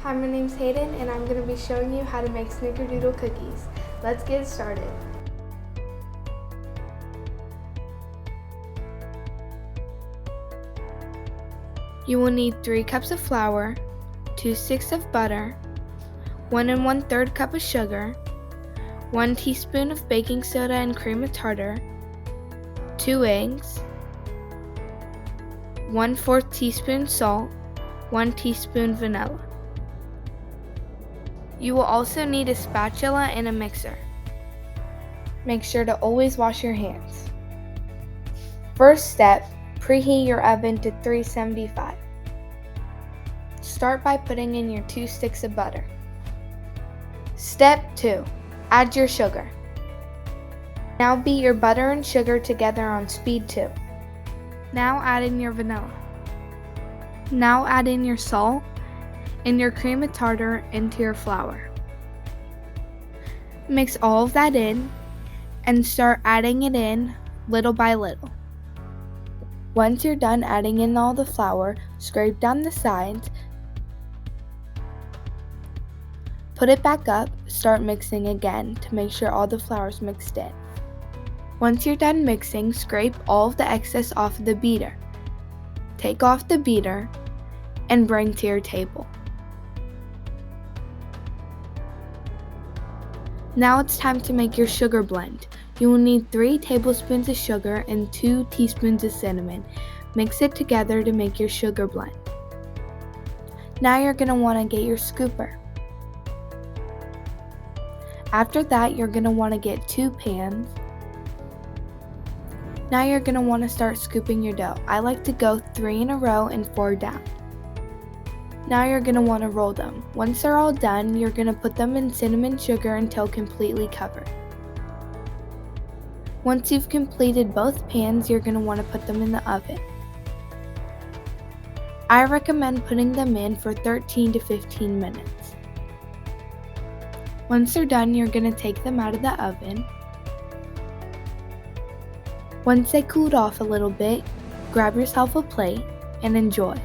Hi, my name's Hayden and I'm going to be showing you how to make snickerdoodle cookies. Let's get started. You will need 3 cups of flour, 2 sticks of butter, 1 1/3 cup of sugar, 1 teaspoon of baking soda and cream of tartar, 2 eggs, 1/4 teaspoon salt, 1 teaspoon vanilla. You will also need a spatula and a mixer. Make sure to always wash your hands. First step, preheat your oven to 375. Start by putting in your 2 sticks of butter. Step 2, add your sugar. Now beat your butter and sugar together on speed 2. Now add in your vanilla. Now add in your salt and your cream of tartar into your flour. Mix all of that in and start adding it in little by little. Once you're done adding in all the flour, scrape down the sides, put it back up, start mixing again to make sure all the flour is mixed in. Once you're done mixing, scrape all of the excess off of the beater. Take off the beater and bring to your table. Now it's time to make your sugar blend. You will need 3 tablespoons of sugar and 2 teaspoons of cinnamon. Mix it together to make your sugar blend. Now you're going to want to get your scooper. After that, you're going to want to get 2 pans. Now you're going to want to start scooping your dough. I like to go 3 in a row and 4 down. Now you're going to want to roll them. Once they're all done, you're going to put them in cinnamon sugar until completely covered. Once you've completed both pans, you're going to want to put them in the oven. I recommend putting them in for 13 to 15 minutes. Once they're done, you're going to take them out of the oven. Once they cooled off a little bit, grab yourself a plate and enjoy.